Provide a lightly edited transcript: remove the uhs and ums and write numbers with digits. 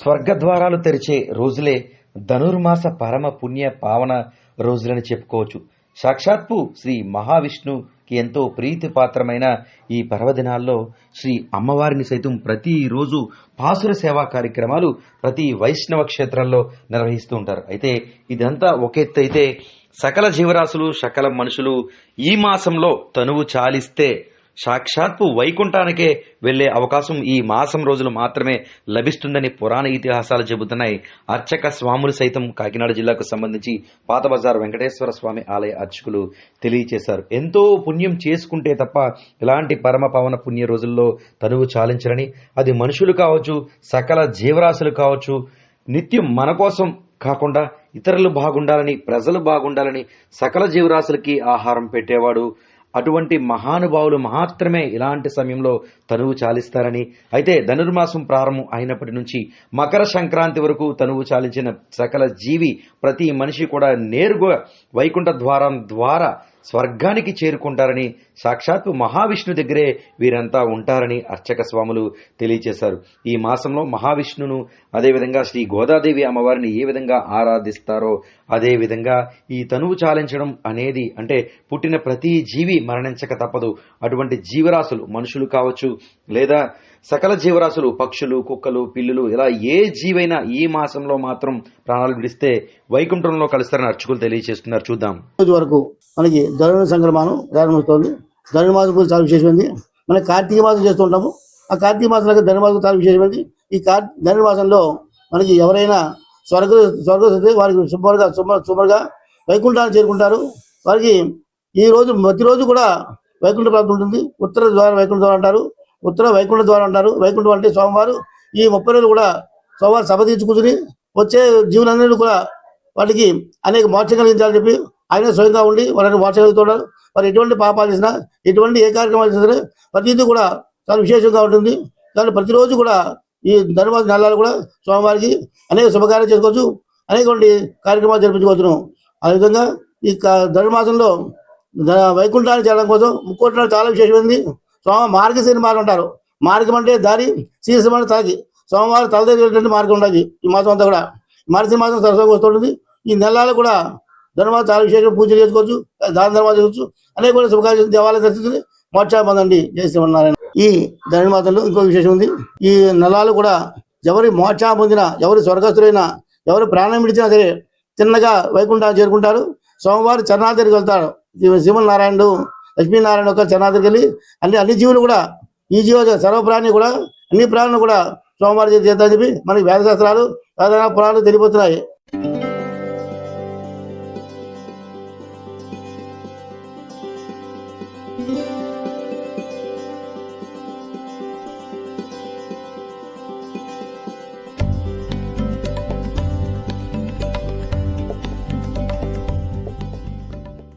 స్వర్గద్వారాలు తెరిచే రోజులే ధనుర్మాస పరమ పుణ్య పావన రోజులని చెప్పుకోవచ్చు. సాక్షాత్తు శ్రీ మహావిష్ణుకి ఎంతో ప్రీతిపాత్రమైన ఈ పర్వదినాల్లో శ్రీ అమ్మవారిని సైతం ప్రతిరోజు పాసుర సేవా కార్యక్రమాలు ప్రతి వైష్ణవ క్షేత్రాల్లో నిర్వహిస్తూ ఉంటారు. అయితే ఇదంతా ఒక ఎత్తు అయితే, సకల జీవరాశులు సకల మనుషులు ఈ మాసంలో తనువు చాలిస్తే సాక్షాత్తు వైకుంఠానికే వెళ్లే అవకాశం ఈ మాసం రోజులు మాత్రమే లభిస్తుందని పురాణ ఇతిహాసాలు చెబుతున్నాయి. అర్చక స్వాములు సైతం కాకినాడ జిల్లాకు సంబంధించి పాత బజార్ వెంకటేశ్వర స్వామి ఆలయ అర్చకులు తెలియచేశారు. ఎంతో పుణ్యం చేసుకుంటే తప్ప ఇలాంటి పరమ పవన పుణ్య రోజుల్లో తనువు చాలించరని, అది మనుషులు కావచ్చు, సకల జీవరాశులు కావచ్చు, నిత్యం మన కోసం కాకుండా ఇతరులు బాగుండాలని, ప్రజలు బాగుండాలని సకల జీవరాశులకి ఆహారం పెట్టేవాడు. అటువంటి మహానుభావులు మాత్రమే ఇలాంటి సమయంలో తనువు చాలిస్తారని, అయితే ధనుర్మాసం ప్రారంభం అయినప్పటి నుంచి మకర సంక్రాంతి వరకు తనువు చాలించిన సకల జీవి, ప్రతి మనిషి కూడా నేరుగా వైకుంఠ ద్వారం ద్వారా స్వర్గానికి చేరుకుంటారని, సాక్షాత్తు మహావిష్ణు దగ్గరే వీరంతా ఉంటారని అర్చక స్వాములు తెలియచేశారు. ఈ మాసంలో మహావిష్ణును, అదేవిధంగా శ్రీ గోదాదేవి అమ్మవారిని ఏ విధంగా ఆరాధిస్తారో అదేవిధంగా ఈ తనువు చాలించడం అనేది, అంటే పుట్టిన ప్రతి జీవి మరణించక తప్పదు. అటువంటి జీవరాశులు మనుషులు కావచ్చు, లేదా సకల జీవరాశులు పక్షులు, కుక్కలు, పిల్లులు, ఇలా ఏ జీవైనా ఈ మాసంలో మాత్రం ప్రాణాలు విడిస్తే వైకుంఠంలో కలుస్తారని అర్చకులు తెలియజేస్తున్నారు. చూద్దాం. వరకు మనకి ధనుర్ సంక్రమణం ప్రారంభమవుతోంది. ధనుర్మాసం పూజ చాలా విశేషమైంది. మనం కార్తీక మాసం చేస్తూ ఉంటాము. ఆ కార్తీక మాసంలో ధనుర్మాసం చాలా విశేషమైంది. ఈ ధనుర్మాసంలో మనకి ఎవరైనా స్వర్గస్థితి వారికి సుమారుగా వైకుంఠాన్ని చేరుకుంటారు. వారికి ఈ రోజు ప్రతిరోజు కూడా వైకుంఠ ప్రాప్తి ఉంటుంది. ఉత్తర ద్వారం వైకుంఠ ద్వారం అంటారు, ఉత్తర వైకుంఠ ద్వారం అంటారు. వైకుంఠం అంటే సోమవారం. ఈ 30 రోజులు కూడా సోమవారం సభ తీర్చుకుని వచ్చే జీవులందరూ కూడా వాటికి అనేక మోక్షం కలిగించాలని చెప్పి ఆయన స్వయంగా ఉండి వాళ్ళని మోక్షగలుగుతున్నారు. వారు ఎటువంటి పాపాలు చేసినా, ఎటువంటి ఏ కార్యక్రమాలు చేసినా ప్రతిదీ కూడా చాలా విశేషంగా ఉంటుంది. కానీ ప్రతిరోజు కూడా ఈ ధనుర్మాస నెలలు కూడా సోమవారికి అనేక శుభకార్యాలు చేసుకోవచ్చు, అనేకటువంటి కార్యక్రమాలు జరిపించుకోవచ్చును. ఆ విధంగా ఈ ధనుర్మాసంలో వైకుంఠాన్ని చేరడం కోసం ముక్కోటి చాలా విశేషమైంది. మార్గశిర మాసం అంటారు. మార్గం అంటే దారి, శీర్షం అంటే తలకి. సోమవారం తల దగ్గర మార్గం ఉండదు. ఈ మాసం అంతా కూడా మార్గశిర మాసం సరస్వతంగా వస్తుంటుంది. ఈ నెలలు కూడా ధనుర్మాసం చాలా విశేషంగా పూజలు చేసుకోవచ్చు, దాన ధర్మాలు చేసుకోవచ్చు, అనేక శుభకార్యాలు దేవాలయం దర్శించుకుని మోక్షాన్ని పొందండి. జై శ్రీమన్నారాయణ. ఈ ధనుర్మాసంలో ఇంకో విశేషం ఉంది. ఈ నెలలు కూడా ఎవరి మోక్షాన్ని పొందినా, ఎవరి స్వర్గస్థులైనా, ఎవరు ప్రాణం విడిచినా సరే చిన్నగా వైకుంఠాన్ని చేరుకుంటారు. సోమవారం చరణాల దగ్గరికి వెళ్తారు. శ్రీమన్నారాయణుడు, లక్ష్మీనారాయణ యొక్క చరణాల దగ్గరికి వెళ్ళి అన్ని జీవులు కూడా, ఈ జీవ సర్వప్రాణి కూడా, అన్ని ప్రాణులు కూడా సోమవారం చేద్దామని చెప్పి మనకి వేదశాస్త్రాలు, పురాణాలు తెలియపోతున్నాయి.